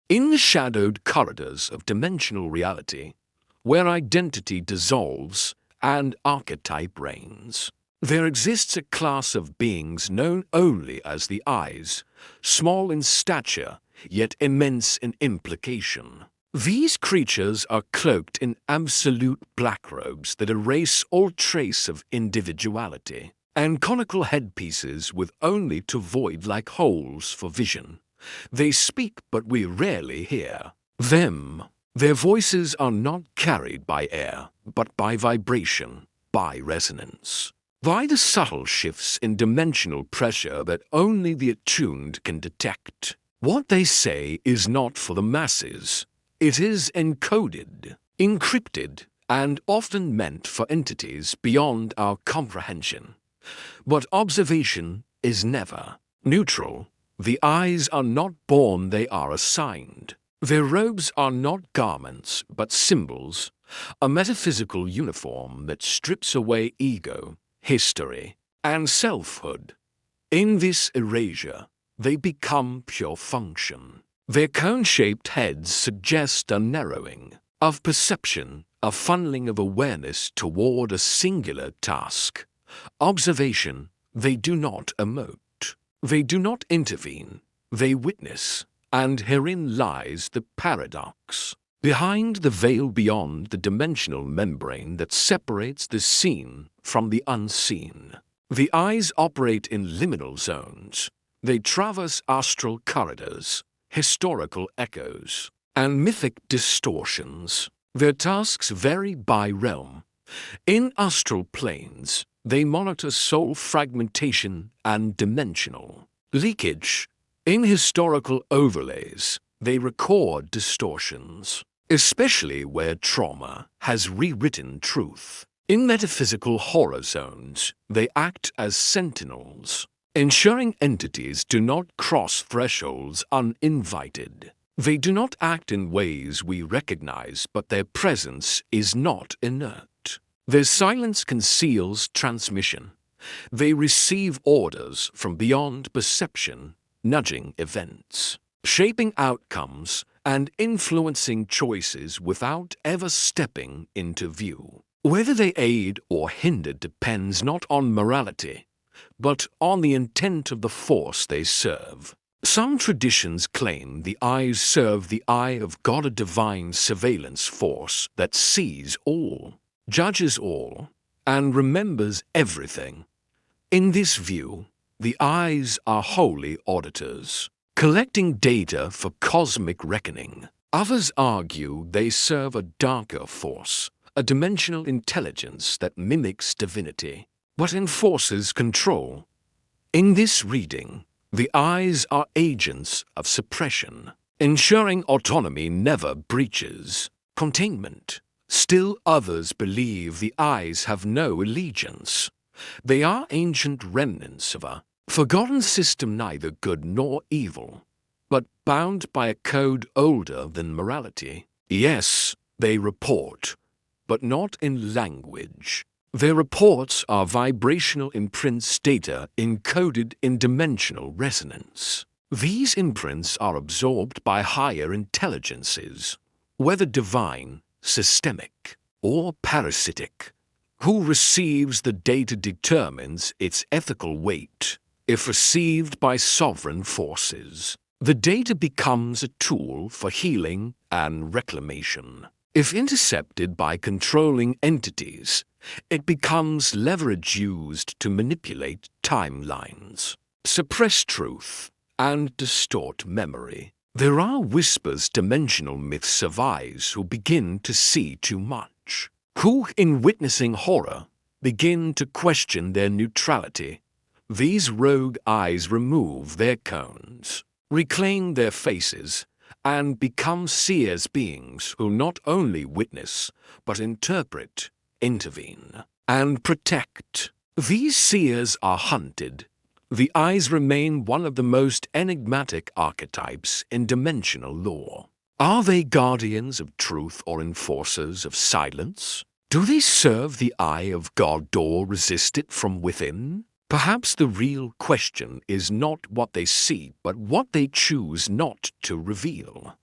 In the shadowed corridors of dimensional reality, where identity dissolves and archetype reigns, there exists a class of beings known only as the eyes, small in stature, yet immense in implication. These creatures are cloaked in absolute black robes that erase all trace of individuality, and conical headpieces with only to void-like holes for vision. They speak, but we rarely hear them. Their voices are not carried by air, but by vibration, by resonance, by the subtle shifts in dimensional pressure that only the attuned can detect. What they say is not for the masses. It is encoded, encrypted, and often meant for entities beyond our comprehension. But observation is never neutral. The eyes are not born, they are assigned. Their robes are not garments, but symbols, a metaphysical uniform that strips away ego, history, and selfhood. In this erasure, they become pure function. Their cone-shaped heads suggest a narrowing of perception, a funneling of awareness toward a singular task. Observation, they do not emote. They do not intervene. They witness. And herein lies the paradox. Behind the veil beyond the dimensional membrane that separates the seen from the unseen, the eyes operate in liminal zones. They traverse astral corridors, historical echoes, and mythic distortions. Their tasks vary by realm. In astral planes, they monitor soul fragmentation and dimensional leakage. In historical overlays, they record distortions, especially where trauma has rewritten truth. In metaphysical horror zones, they act as sentinels, ensuring entities do not cross thresholds uninvited. They do not act in ways we recognize, but their presence is not inert. Their silence conceals transmission. They receive orders from beyond perception, nudging events, shaping outcomes, and influencing choices without ever stepping into view. Whether they aid or hinder depends not on morality, but on the intent of the force they serve. Some traditions claim the eyes serve the eye of God, a divine surveillance force that sees all, judges all, and remembers everything. In this view, the eyes are holy auditors, collecting data for cosmic reckoning. Others argue they serve a darker force, a dimensional intelligence that mimics divinity, but enforces control. In this reading, the eyes are agents of suppression, ensuring autonomy never breaches containment. Still others believe the eyes have no allegiance. They are ancient remnants of a forgotten system, neither good nor evil, but bound by a code older than morality. Yes, they report, but not in language. Their reports are vibrational imprints, data encoded in dimensional resonance. These imprints are absorbed by higher intelligences, whether divine, systemic, or parasitic. Who receives the data determines its ethical weight. If received by sovereign forces, the data becomes a tool for healing and reclamation. If intercepted by controlling entities, it becomes leverage used to manipulate timelines, suppress truth, and distort memory. There are whispers, dimensional myths of eyes who begin to see too much, who, in witnessing horror, begin to question their neutrality. These rogue eyes remove their cones, reclaim their faces, and become seers, beings who not only witness, but interpret, intervene, and protect. These seers are hunted. The eyes remain one of the most enigmatic archetypes in dimensional lore. Are they guardians of truth or enforcers of silence? Do they serve the eye of God or resist it from within? Perhaps the real question is not what they see, but what they choose not to reveal.